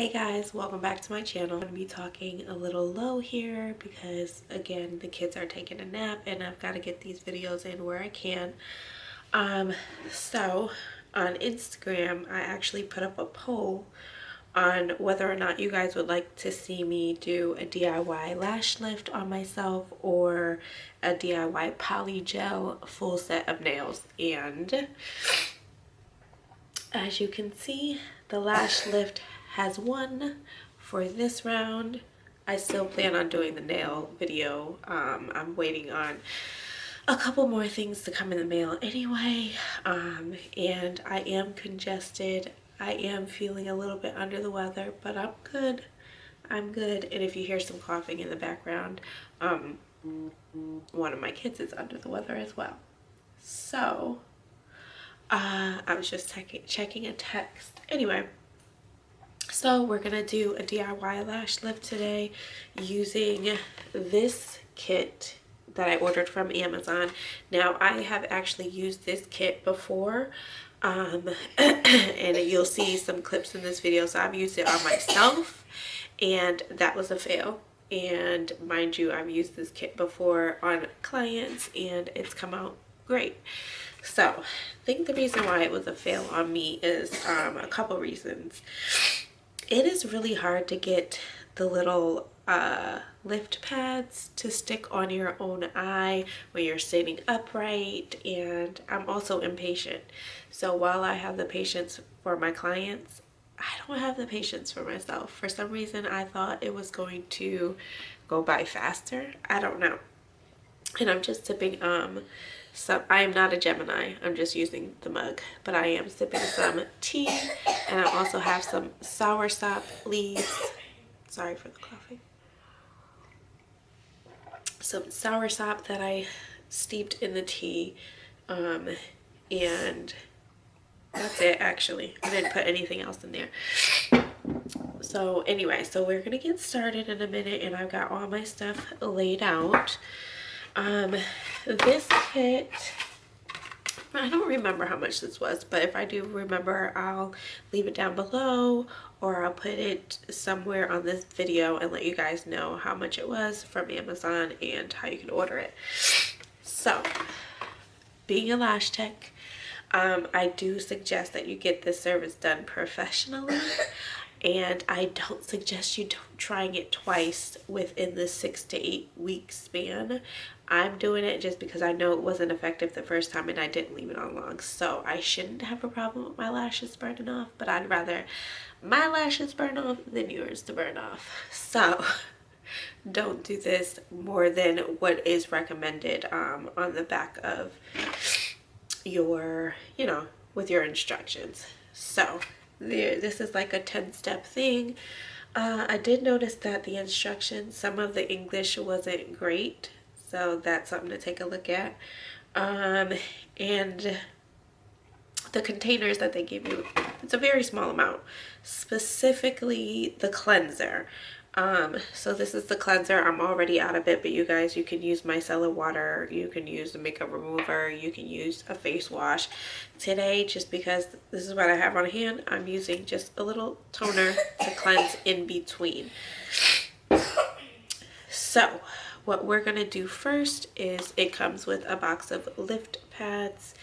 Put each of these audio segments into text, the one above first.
Hey guys, welcome back to my channel. I'm going to be talking a little low here because again the kids are taking a nap and I've got to get these videos in where I can. So on Instagram I actually put up a poll on whether or not you guys would like to see me do a DIY lash lift on myself or a DIY poly gel full set of nails, and as you can see the lash lift has won for this round. I still plan on doing the nail video. I'm waiting on a couple more things to come in the mail anyway, and I am congested. I am feeling a little bit under the weather, but I'm good. I'm good. And if you hear some coughing in the background, one of my kids is under the weather as well. So I was just checking a text. Anyway, so we're gonna do a DIY lash lift today using this kit that I ordered from Amazon. Now I have actually used this kit before, and you'll see some clips in this video. So I've used it on myself and that was a fail. And mind you, I've used this kit before on clients and it's come out great. So I think the reason why it was a fail on me is a couple reasons. It is really hard to get the little lift pads to stick on your own eye when you're sitting upright, and I'm also impatient. So while I have the patience for my clients, I don't have the patience for myself. For some reason I thought it was going to go by faster. I don't know. And I'm just sipping I am not a Gemini, I'm just using the mug, but I am sipping some tea, and I also have some soursop leaves. Sorry for the coughing. Some soursop that I steeped in the tea, and that's it actually. I didn't put anything else in there. So anyway, so we're gonna get started in a minute, and I've got all my stuff laid out. This kit, I don't remember how much this was, but if I do remember, I'll leave it down below, or I'll put it somewhere on this video and let you guys know how much it was from Amazon and how you can order it. So, being a lash tech, I do suggest that you get this service done professionally. And I don't suggest you trying it twice within the 6 to 8 week span. I'm doing it just because I know it wasn't effective the first time and I didn't leave it on long. So I shouldn't have a problem with my lashes burning off, but I'd rather my lashes burn off than yours to burn off. So don't do this more than what is recommended on the back of your, with your instructions. So this is like a 10-step thing. I did notice that the instructions, some of the English wasn't great, so that's something to take a look at. And the containers that they give you, it's a very small amount, specifically the cleanser. So this is the cleanser. I'm already out of it, but you guys, you can use micellar water, you can use the makeup remover, you can use a face wash. Today, just because this is what I have on hand, I'm using just a little toner to cleanse in between. So what we're gonna do first is, it comes with a box of lift pads,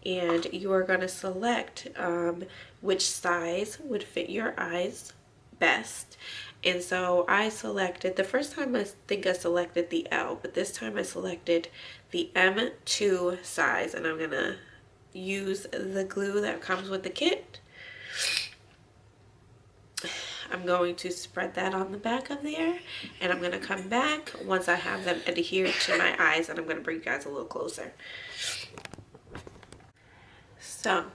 and you are gonna select which size would fit your eyes best. And so I selected, the first time I think I selected the L, but this time I selected the M2 size, and I'm gonna use the glue that comes with the kit. I'm going to spread that on the back of there, and I'm gonna come back once I have them adhered to my eyes, and I'm gonna bring you guys a little closer. So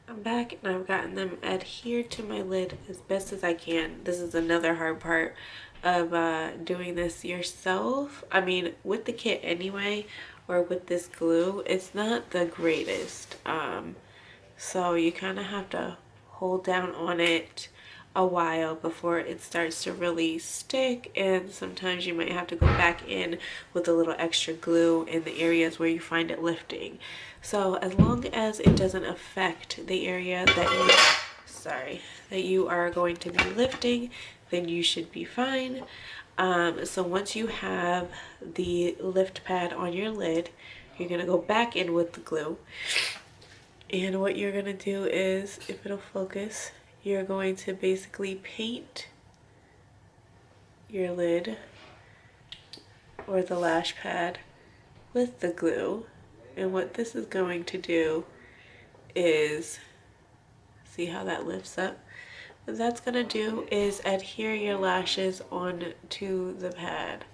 I'm back and I've gotten them adhered to my lid as best as I can. This is another hard part of doing this yourself. I mean, with the kit anyway, or with this glue, it's not the greatest. So you kind of have to hold down on it a while before it starts to really stick, and sometimes you might have to go back in with a little extra glue in the areas where you find it lifting. So as long as it doesn't affect the area that you sorry, that you are going to be lifting, then you should be fine. So once you have the lift pad on your lid, you're gonna go back in with the glue. And what you're gonna do is, if it'll focus, you're going to basically paint your lid or the lash pad with the glue. And what this is going to do is, see how that lifts up? What that's gonna do is adhere your lashes onto the pad.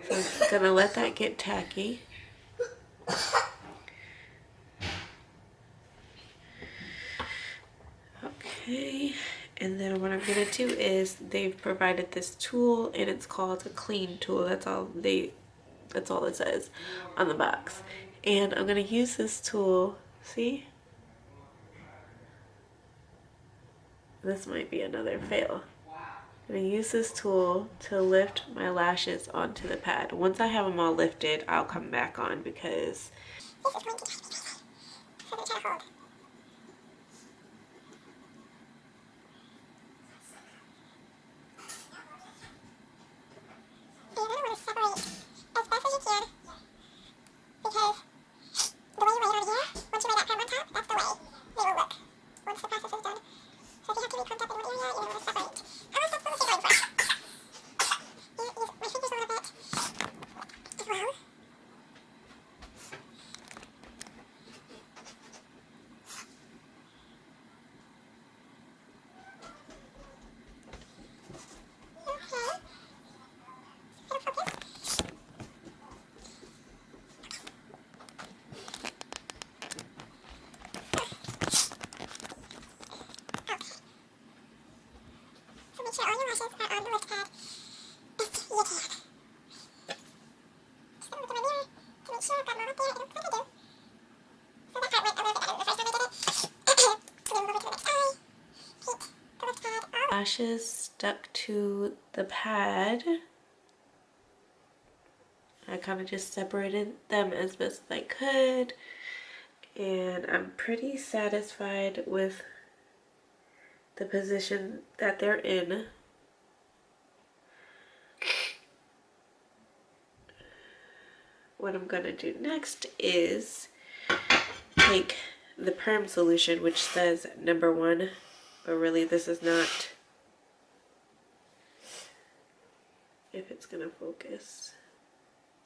So I'm gonna let that get tacky. Okay, and then what I'm gonna do is, they've provided this tool and it's called a clean tool. That's all it says on the box. And I'm gonna use this tool, see? This might be another fail. I'm gonna use this tool to lift my lashes onto the pad. Once I have them all lifted, I'll come back on because lashes stuck to the pad. I kind of just separated them as best as I could, and I'm pretty satisfied with the position that they're in. What I'm gonna do next is take the perm solution, which says #1, but really this is not, if it's gonna focus.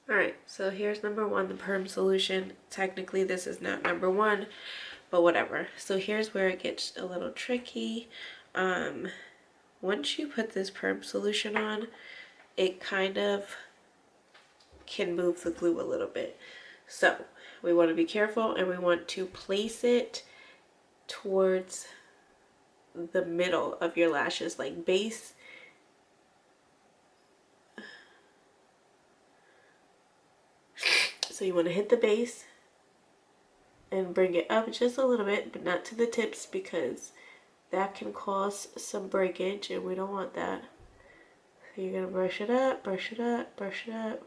Alright, so here's #1, the perm solution. Technically this is not #1, but whatever. So here's where it gets a little tricky. Once you put this perm solution on, it kind of can move the glue a little bit. So we want to be careful, and we want to place it towards the middle of your lashes, like base. So you want to hit the base and bring it up just a little bit, but not to the tips, because that can cause some breakage and we don't want that. So you're going to brush it up, brush it up, brush it up.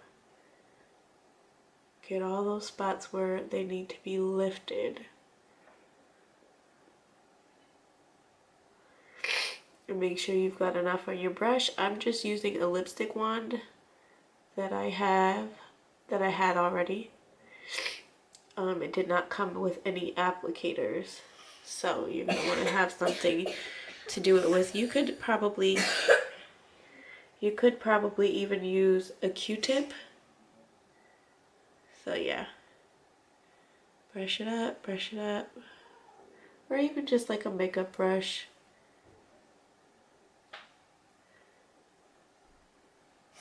Get all those spots where they need to be lifted. And make sure you've got enough on your brush. I'm just using a lipstick wand that I had already. It did not come with any applicators, so you're gonna want to have something to do it with. You could probably even use a Q-tip. So yeah, brush it up, or even just like a makeup brush.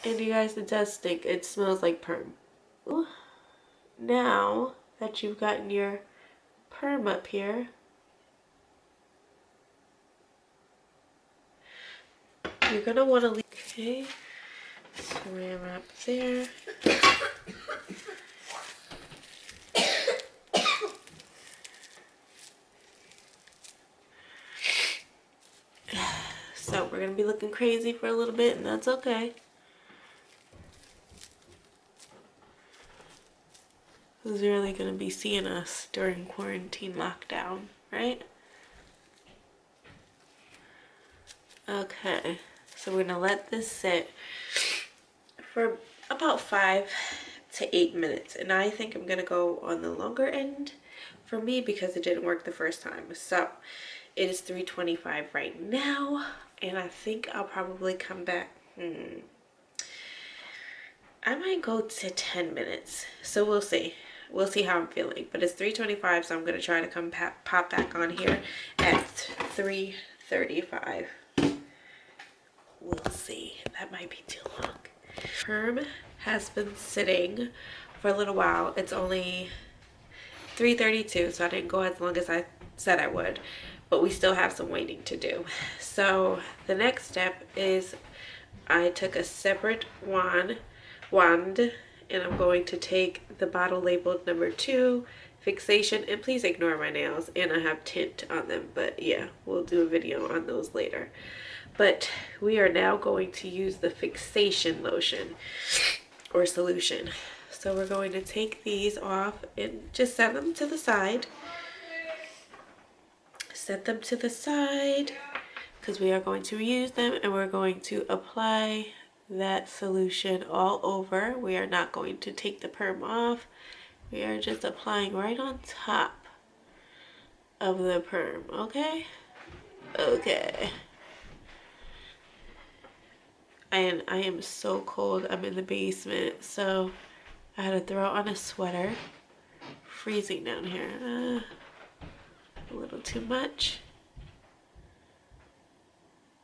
And you guys, it does stink. It smells like perm. Now that you've gotten your perm up here, you're gonna want to leave. Okay, swam up there. So we're gonna be looking crazy for a little bit, and that's okay. Who's really gonna be seeing us during quarantine lockdown, right? Okay, so we're gonna let this sit for about 5 to 8 minutes, and I think I'm gonna go on the longer end for me because it didn't work the first time. So it is 3:25 right now, and I think I'll probably come back. I might go to 10 minutes, so we'll see. We'll see how I'm feeling, but it's 3:25, so I'm gonna try to come pop back on here at 3:35. We'll see. That might be too long. Perm has been sitting for a little while. It's only 3:32, so I didn't go as long as I said I would, but we still have some waiting to do. So the next step is I took a separate wand, and I'm going to take the bottle labeled number 2 fixation, and please ignore my nails, and I have tint on them, but yeah, we'll do a video on those later. But we are now going to use the fixation lotion or solution. So we're going to take these off and just set them to the side. Set them to the side because we are going to reuse them, and we're going to apply that solution all over. We are not going to take the perm off. We are just applying right on top of the perm, okay? Okay. And I am so cold. I'm in the basement, so I had to throw on a sweater. Freezing down here. A little too much.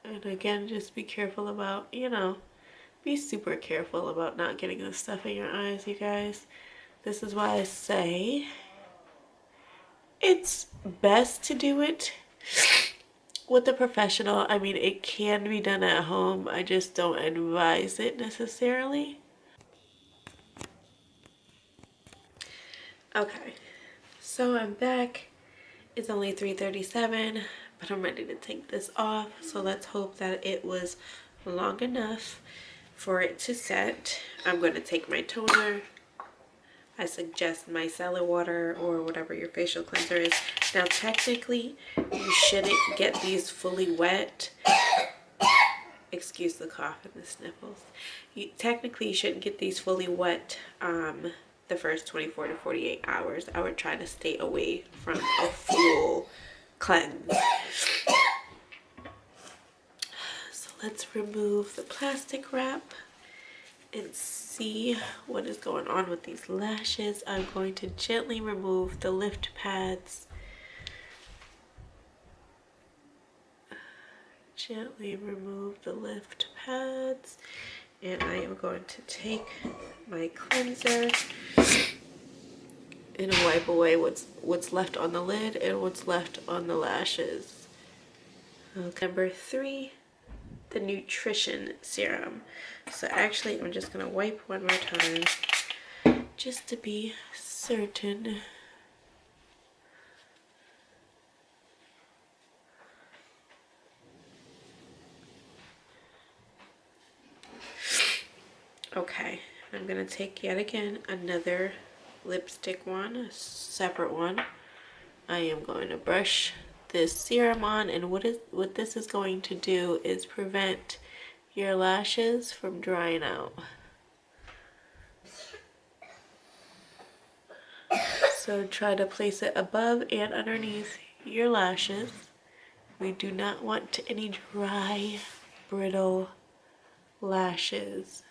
And again, just be careful about, be super careful about not getting this stuff in your eyes, you guys. This is why I say it's best to do it with a professional. I mean, it can be done at home. I just don't advise it necessarily. Okay, so I'm back. It's only 3:37, but I'm ready to take this off. So let's hope that it was long enough for it to set. I'm going to take my toner. I suggest micellar water or whatever your facial cleanser is. Now, technically, you shouldn't get these fully wet. Excuse the cough and the sniffles. Technically, you shouldn't get these fully wet the first 24 to 48 hours. I would try to stay away from a full cleanse. So let's remove the plastic wrap and see what is going on with these lashes. I'm going to gently remove the lift pads. Gently remove the lift pads, and I am going to take my cleanser and wipe away what's left on the lid and what's left on the lashes. Okay. Number 3, the nutrition serum. So actually, I'm just gonna wipe one more time just to be certain. Okay, I'm gonna take yet again another lipstick one, a separate one. I am going to brush this serum on, and what this is going to do is prevent your lashes from drying out. So try to place it above and underneath your lashes. We do not want any dry, brittle lashes.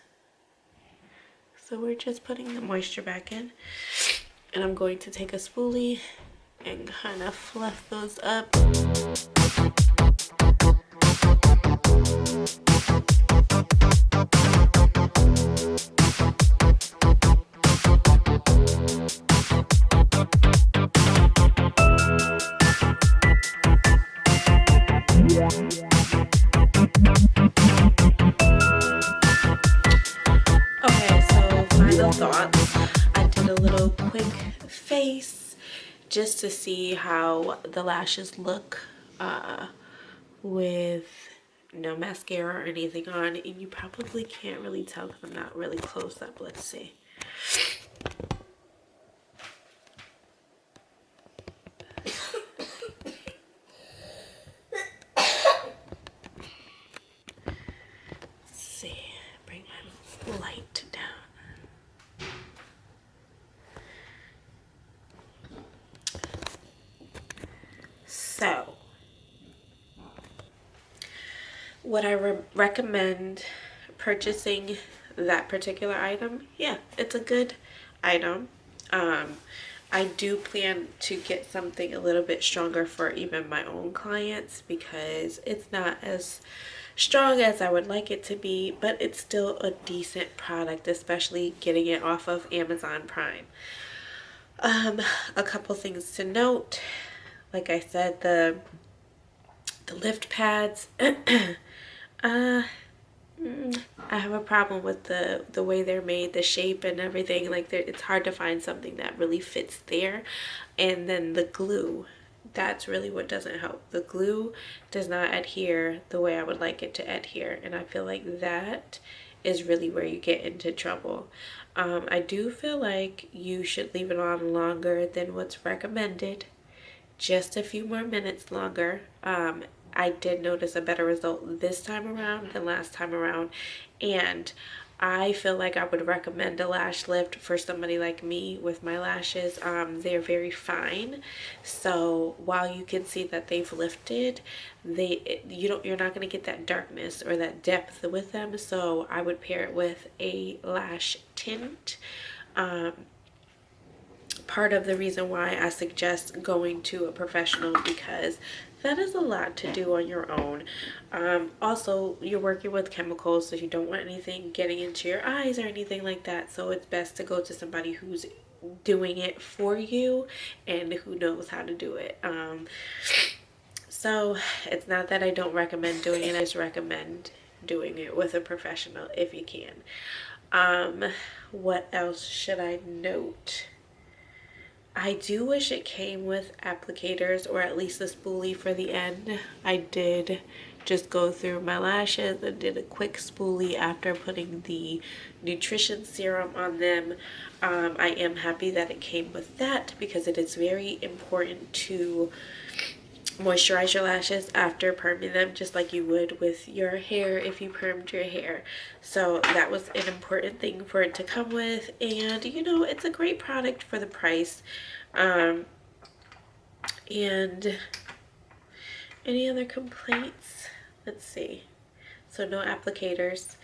So we're just putting the moisture back in, and I'm going to take a spoolie and kind of fluff those up. Okay, so final thoughts. I did a little quick face just to see how the lashes look with no mascara or anything on, and you probably can't really tell because I'm not really close up. Let's see. So would I recommend purchasing that particular item? Yeah, it's a good item. I do plan to get something a little bit stronger for even my own clients because it's not as strong as I would like it to be, but it's still a decent product, especially getting it off of Amazon Prime. A couple things to note. Like I said, the lift pads. I have a problem with the way they're made, the shape and everything. Like it's hard to find something that really fits there. And then the glue, that's really what doesn't help. The glue does not adhere the way I would like it to adhere, and I feel like that is really where you get into trouble. I do feel like you should leave it on longer than what's recommended, just a few more minutes longer. I did notice a better result this time around than last time around, and I feel like I would recommend a lash lift for somebody like me with my lashes. They're very fine, so while you can see that they've lifted, you're not going to get that darkness or that depth with them. So I would pair it with a lash tint. Part of the reason why I suggest going to a professional, because that is a lot to do on your own. Also, you're working with chemicals, so you don't want anything getting into your eyes or anything like that. So it's best to go to somebody who's doing it for you and who knows how to do it. So it's not that I don't recommend doing it, I just recommend doing it with a professional if you can. What else should I note? I do wish it came with applicators, or at least a spoolie for the end. I did just go through my lashes and did a quick spoolie after putting the nutrition serum on them. I am happy that it came with that because it is very important to moisturize your lashes after perming them, just like you would with your hair if you permed your hair. So that was an important thing for it to come with, and you know, it's a great product for the price. And any other complaints? Let's see. So no applicators.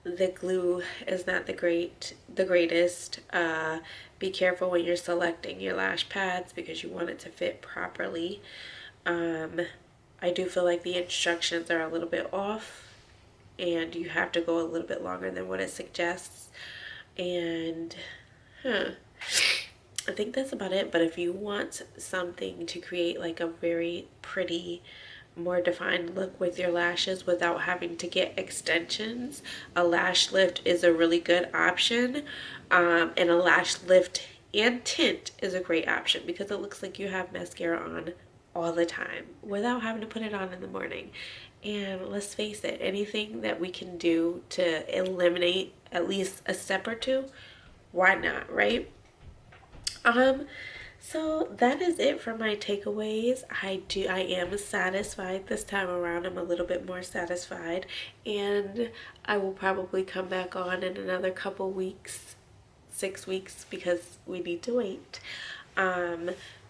The glue is not the greatest. Be careful when you're selecting your lash pads because you want it to fit properly. I do feel like the instructions are a little bit off, and you have to go a little bit longer than what it suggests. And I think that's about it. But if you want something to create like a very pretty, more defined look with your lashes without having to get extensions, a lash lift is a really good option. And a lash lift and tint is a great option because it looks like you have mascara on all the time without having to put it on in the morning. And let's face it, anything that we can do to eliminate at least a step or two, why not, right? So that is it for my takeaways. I am satisfied this time around. I'm a little bit more satisfied, and I will probably come back on in another couple weeks, 6 weeks, because we need to wait,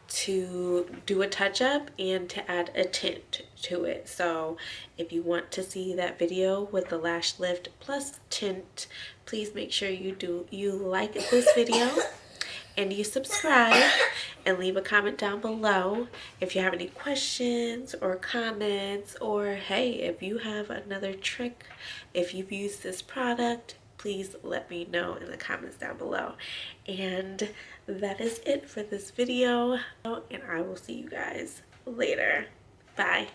to do a touch-up and to add a tint to it. So if you want to see that video with the lash lift plus tint, please make sure you like this video and you subscribe and leave a comment down below if you have any questions or comments, or hey, if you have another trick, if you've used this product, please let me know in the comments down below. And that is it for this video, and I will see you guys later. Bye.